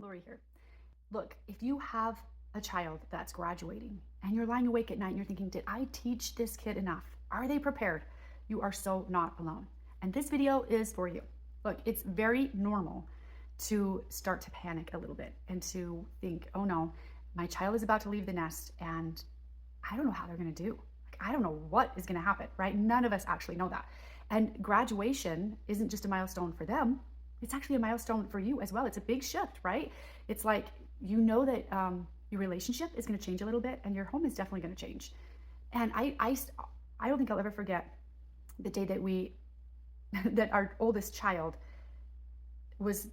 Lori here. Look, if you have a child that's graduating and you're lying awake at night and you're thinking, did I teach this kid enough? Are they prepared? You are so not alone. And this video is for you. Look, it's very normal to start to panic a little bit and to think, oh no, my child is about to leave the nest and I don't know how they're going to do. I don't know what is going to happen, right? None of us actually know that. And graduation isn't just a milestone for them. It's actually a milestone for you as well. It's a big shift, right? It's like, you know that your relationship is going to change a little bit and your home is definitely going to change. And I don't think I'll ever forget the day that our oldest child was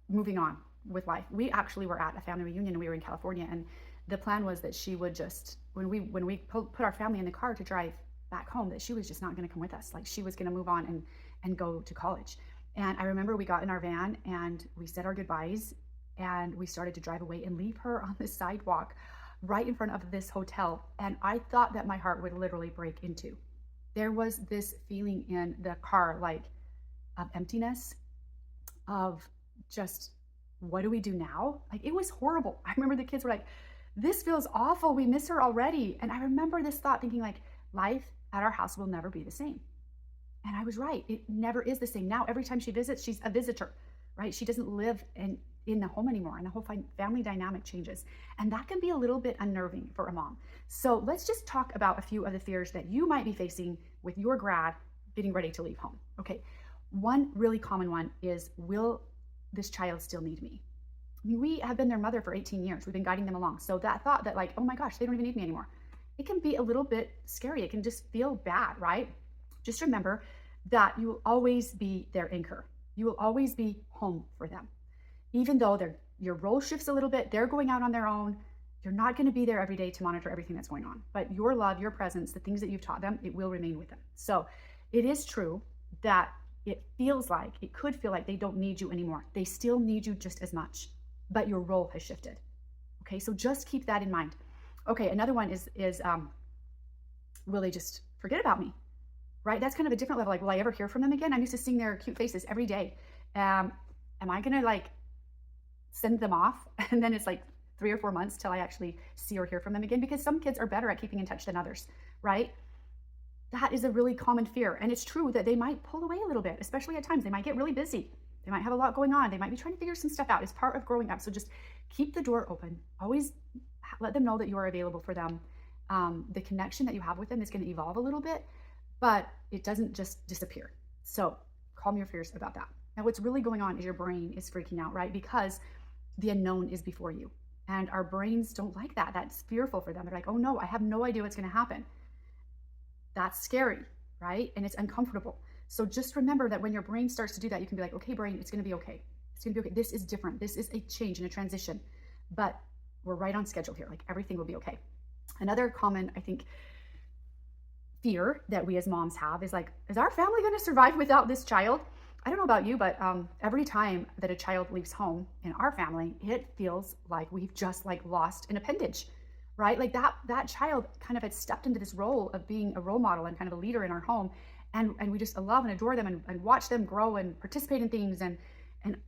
moving on with life. We actually were at a family reunion and we were in California, and the plan was that she would just, when we put our family in the car to drive back home, that she was just not going to come with us. Like, she was going to move on and go to college. And I remember we got in our van and we said our goodbyes and we started to drive away and leave her on the sidewalk right in front of this hotel. And I thought that my heart would literally break in two. There was this feeling in the car, like, of emptiness, of just, what do we do now? Like, it was horrible. I remember the kids were like, this feels awful. We miss her already. And I remember this thought thinking, like, life at our house will never be the same. And I was right. It never is the same. Now, every time she visits, she's a visitor, right? She doesn't live in the home anymore, and the whole family dynamic changes. And that can be a little bit unnerving for a mom. So let's just talk about a few of the fears that you might be facing with your grad getting ready to leave home. Okay. One really common one is, will this child still need me? I mean, we have been their mother for 18 years. We've been guiding them along. So that thought that, like, oh my gosh, they don't even need me anymore, it can be a little bit scary. It can just feel bad, right? Just remember that you will always be their anchor. You will always be home for them. Even though your role shifts a little bit, they're going out on their own. You're not going to be there every day to monitor everything that's going on. But your love, your presence, the things that you've taught them, it will remain with them. So it is true that it could feel like they don't need you anymore. They still need you just as much, but your role has shifted. Okay, so just keep that in mind. Okay, another one is will they just forget about me? Right? That's kind of a different level. Like, will I ever hear from them again? I'm used to seeing their cute faces every day. Am I going to, like, send them off? And then it's like 3 or 4 months till I actually see or hear from them again, because some kids are better at keeping in touch than others, right? That is a really common fear. And it's true that they might pull away a little bit, especially at times. They might get really busy. They might have a lot going on. They might be trying to figure some stuff out. It's part of growing up. So just keep the door open. Always let them know that you are available for them. The connection that you have with them is going to evolve a little bit, but it doesn't just disappear. So calm your fears about that. Now, what's really going on is your brain is freaking out, right? Because the unknown is before you. And our brains don't like that. That's fearful for them. They're like, oh no, I have no idea what's going to happen. That's scary, right? And it's uncomfortable. So just remember that when your brain starts to do that, you can be like, okay, brain, it's going to be okay. It's going to be okay. This is different. This is a change and a transition, but we're right on schedule here. Like, everything will be okay. Another common, I think, fear that we as moms have is, like, is our family going to survive without this child? I don't know about you, but every time that a child leaves home in our family, it feels like we've just, like, lost an appendage, right? Like, that child kind of had stepped into this role of being a role model and kind of a leader in our home. And we just love and adore them and watch them grow and participate in things and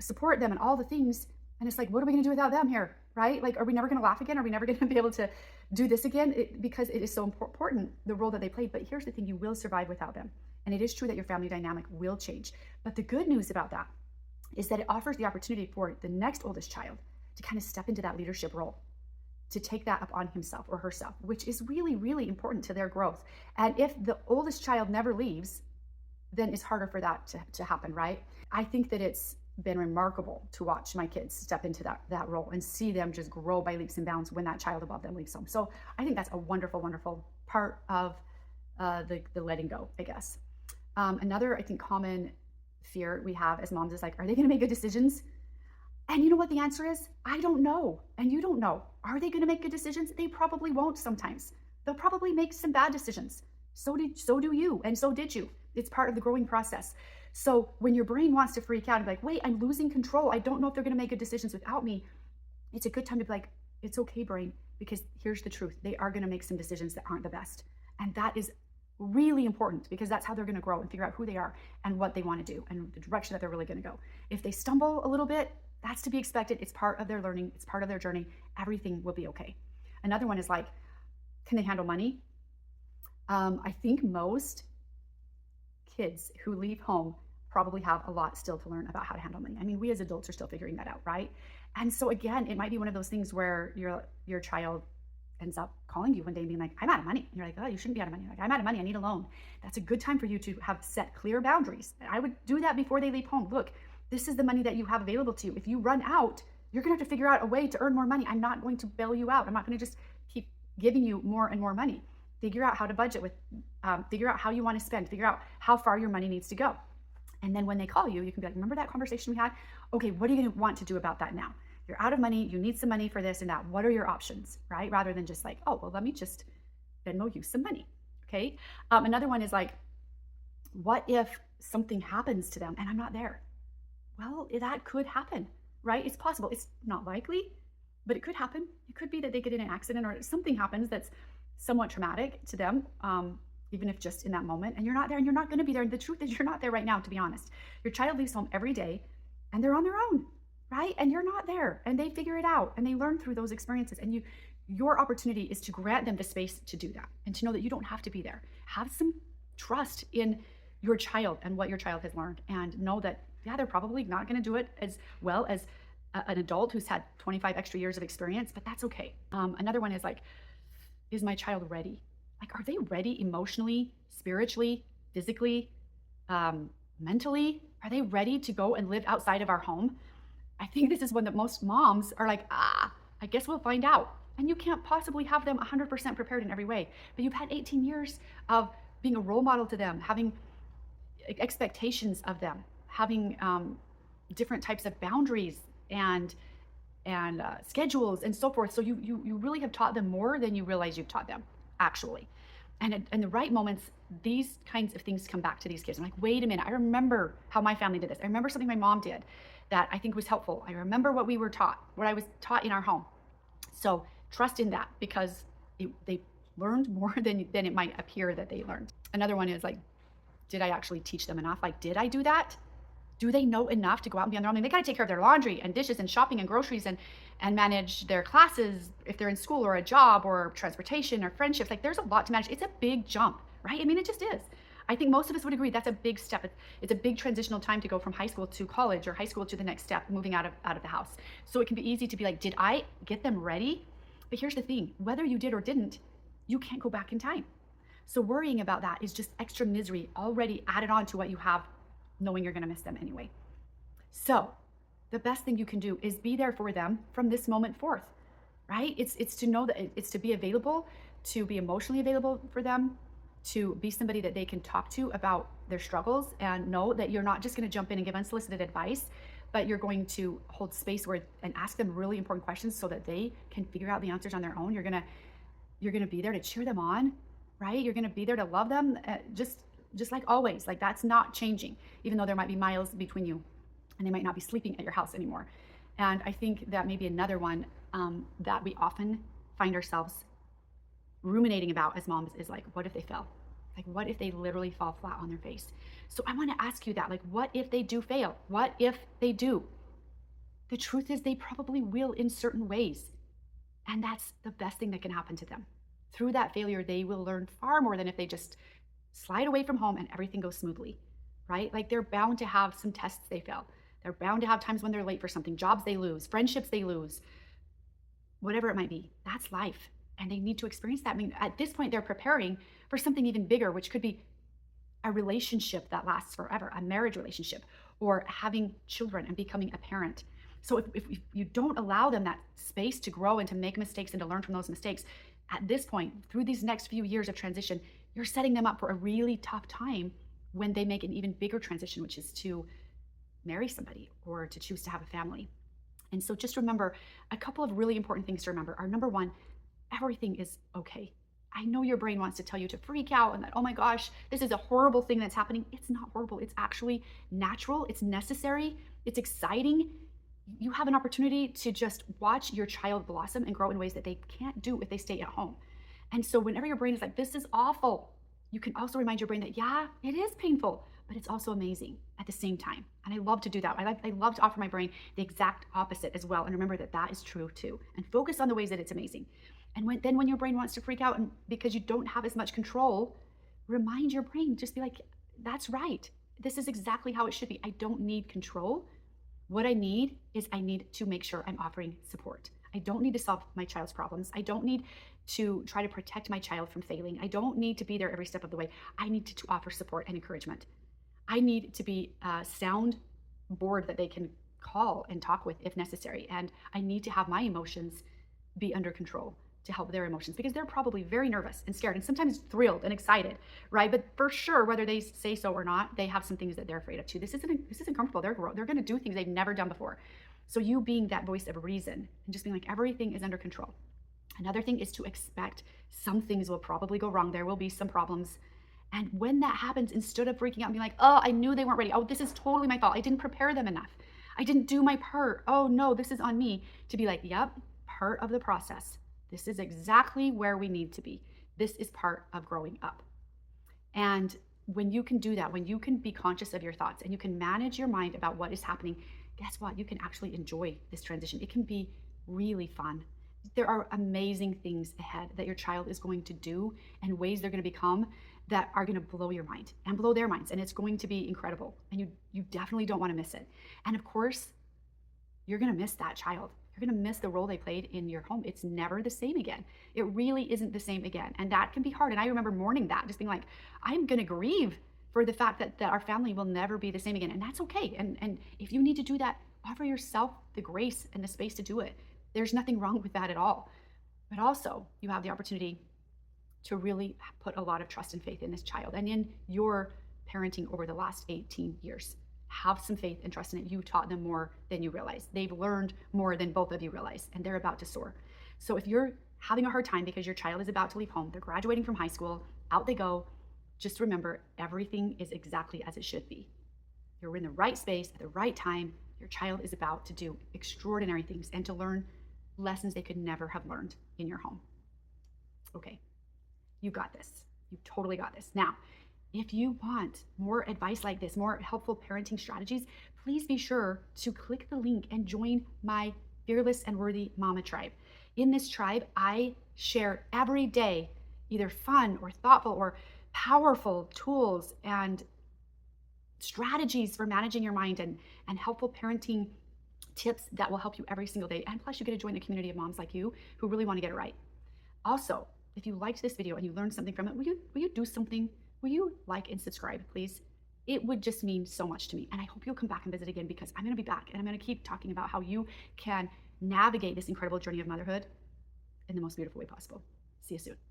support them and all the things. And it's like, what are we going to do without them here, right? Like, are we never going to laugh again? Are we never going to be able to do this again? Because it is so important, the role that they played. But here's the thing, you will survive without them. And it is true that your family dynamic will change. But the good news about that is that it offers the opportunity for the next oldest child to kind of step into that leadership role, to take that up on himself or herself, which is really, really important to their growth. And if the oldest child never leaves, then it's harder for that to happen, right? I think that it's been remarkable to watch my kids step into that role and see them just grow by leaps and bounds when that child above them leaves home. So I think that's a wonderful, wonderful part of the letting go, I guess. Another, I think, common fear we have as moms is, like, are they going to make good decisions? And you know what the answer is? I don't know. And you don't know. Are they going to make good decisions? They probably won't sometimes. They'll probably make some bad decisions. So do you. And so did you. It's part of the growing process. So when your brain wants to freak out and be like, wait, I'm losing control, I don't know if they're going to make good decisions without me, it's a good time to be like, it's okay, brain, because here's the truth. They are going to make some decisions that aren't the best. And that is really important, because that's how they're going to grow and figure out who they are and what they want to do and the direction that they're really going to go. If they stumble a little bit, That's to be expected. It's part of their learning. It's part of their journey. Everything will be okay. Another one is like, can they handle money? I think most kids who leave home probably have a lot still to learn about how to handle money. I mean, we as adults are still figuring that out, right? And so again, it might be one of those things where your child ends up calling you one day and being like, I'm out of money. And you're like, oh, you shouldn't be out of money. You're like, I'm out of money. I need a loan. That's a good time for you to have set clear boundaries. I would do that before they leave home. Look, this is the money that you have available to you. If you run out, you're going to have to figure out a way to earn more money. I'm not going to bail you out. I'm not going to just keep giving you more and more money. Figure out how to budget with, figure out how you want to spend, figure out how far your money needs to go. And then when they call you, you can be like, remember that conversation we had? Okay, what are you going to want to do about that now? You're out of money, you need some money for this and that. What are your options, right? Rather than just like, oh, well, let me just Venmo you some money, okay? Another one is like, what if something happens to them and I'm not there? Well, that could happen, right? It's possible. It's not likely, but it could happen. It could be that they get in an accident or something happens that's somewhat traumatic to them, even if just in that moment, and you're not there and you're not going to be there. And the truth is you're not there right now, to be honest. Your child leaves home every day and they're on their own, right? And you're not there and they figure it out and they learn through those experiences. And your opportunity is to grant them the space to do that and to know that you don't have to be there. Have some trust in your child and what your child has learned, and know that, yeah, they're probably not going to do it as well as an adult who's had 25 extra years of experience, but that's okay. Another one is like, is my child ready? Like, are they ready emotionally, spiritually, physically, mentally? Are they ready to go and live outside of our home? I think this is one that most moms are like, I guess we'll find out. And you can't possibly have them 100% prepared in every way. But you've had 18 years of being a role model to them, having expectations of them, having different types of boundaries and schedules and so forth. So you really have taught them more than you realize you've taught them, actually. And in the right moments, these kinds of things come back to these kids. I'm like, wait a minute, I remember how my family did this. I remember something my mom did that I think was helpful. I remember what we were taught, what I was taught in our home. So trust in that, because they learned more than it might appear that they learned. Another one is like, did I actually teach them enough? Like, did I do that? Do they know enough to go out and be on their own? I mean, they got to take care of their laundry and dishes and shopping and groceries and manage their classes if they're in school or a job or transportation or friendships. Like, there's a lot to manage. It's a big jump, right? I mean, it just is. I think most of us would agree that's a big step. It's a big transitional time to go from high school to college or high school to the next step, moving out of the house. So it can be easy to be like, did I get them ready? But here's the thing, whether you did or didn't, you can't go back in time. So worrying about that is just extra misery already added on to what you have, knowing you're going to miss them anyway. So the best thing you can do is be there for them from this moment forth, right? It's to know that it's to be available, to be emotionally available for them, to be somebody that they can talk to about their struggles, and know that you're not just going to jump in and give unsolicited advice, but you're going to hold space and ask them really important questions so that they can figure out the answers on their own. You're going to be there to cheer them on, right? You're going to be there to love them, just like always. Like, that's not changing, even though there might be miles between you and they might not be sleeping at your house anymore. And I think that maybe another one that we often find ourselves ruminating about as moms is like, what if they fail? Like, what if they literally fall flat on their face? So I want to ask you that, like, what if they do fail? What if they do? The truth is they probably will in certain ways. And that's the best thing that can happen to them. Through that failure, they will learn far more than if they just slide away from home and everything goes smoothly, right? Like, they're bound to have some tests they fail. They're bound to have times when they're late for something, jobs they lose, friendships they lose, whatever it might be. That's life. And they need to experience that. I mean, at this point, they're preparing for something even bigger, which could be a relationship that lasts forever, a marriage relationship, or having children and becoming a parent. So if you don't allow them that space to grow and to make mistakes and to learn from those mistakes, at this point, through these next few years of transition, you're setting them up for a really tough time when they make an even bigger transition, which is to marry somebody or to choose to have a family. And so just remember, a couple of really important things to remember are, number one, everything is okay. I know your brain wants to tell you to freak out and that, oh my gosh, this is a horrible thing that's happening. It's not horrible. It's actually natural. It's necessary. It's exciting. You have an opportunity to just watch your child blossom and grow in ways that they can't do if they stay at home. And so whenever your brain is like, this is awful, you can also remind your brain that, yeah, it is painful, but it's also amazing at the same time. And I love to do that. I love to offer my brain the exact opposite as well. And remember that that is true too. And focus on the ways that it's amazing. And when your brain wants to freak out and because you don't have as much control, remind your brain, just be like, that's right. This is exactly how it should be. I don't need control. What I need to make sure I'm offering support. I don't need to solve my child's problems. I don't need to try to protect my child from failing. I don't need to be there every step of the way. I need to offer support and encouragement. I need to be a sound board that they can call and talk with if necessary. And I need to have my emotions be under control to help their emotions, because they're probably very nervous and scared and sometimes thrilled and excited, right? But for sure, whether they say so or not, they have some things that they're afraid of too. This isn't comfortable. They're going to do things they've never done before. So you being that voice of reason and just being like, everything is under control. Another thing is to expect some things will probably go wrong. There will be some problems. And when that happens, instead of freaking out and being like, oh, I knew they weren't ready. Oh, this is totally my fault. I didn't prepare them enough. I didn't do my part. Oh no, this is on me. To be like, yep, part of the process. This is exactly where we need to be. This is part of growing up. And when you can do that, when you can be conscious of your thoughts and you can manage your mind about what is happening, guess what? You can actually enjoy this transition. It can be really fun. There are amazing things ahead that your child is going to do and ways they're going to become that are going to blow your mind and blow their minds. And it's going to be incredible. And you definitely don't want to miss it. And of course, you're going to miss that child. You're going to miss the role they played in your home. It's never the same again. It really isn't the same again. And that can be hard. And I remember mourning that, just being like, I'm going to grieve for the fact that our family will never be the same again. And that's okay. And if you need to do that, offer yourself the grace and the space to do it. There's nothing wrong with that at all. But also, you have the opportunity to really put a lot of trust and faith in this child and in your parenting over the last 18 years. Have some faith and trust in it. You taught them more than you realize. They've learned more than both of you realize, and they're about to soar. So if you're having a hard time because your child is about to leave home, they're graduating from high school, out they go, just remember everything is exactly as it should be. You're in the right space at the right time. Your child is about to do extraordinary things and to learn lessons they could never have learned in your home. Okay, you got this. You totally got this. Now, if you want more advice like this, more helpful parenting strategies, please be sure to click the link and join my Fearless and Worthy Mama tribe. In this tribe, I share every day either fun or thoughtful or powerful tools and strategies for managing your mind and helpful parenting tips that will help you every single day. And plus, you get to join a community of moms like you who really want to get it right. Also, if you liked this video and you learned something from it, will you do something? Will you like and subscribe, please? It would just mean so much to me. And I hope you'll come back and visit again, because I'm going to be back and I'm going to keep talking about how you can navigate this incredible journey of motherhood in the most beautiful way possible. See you soon.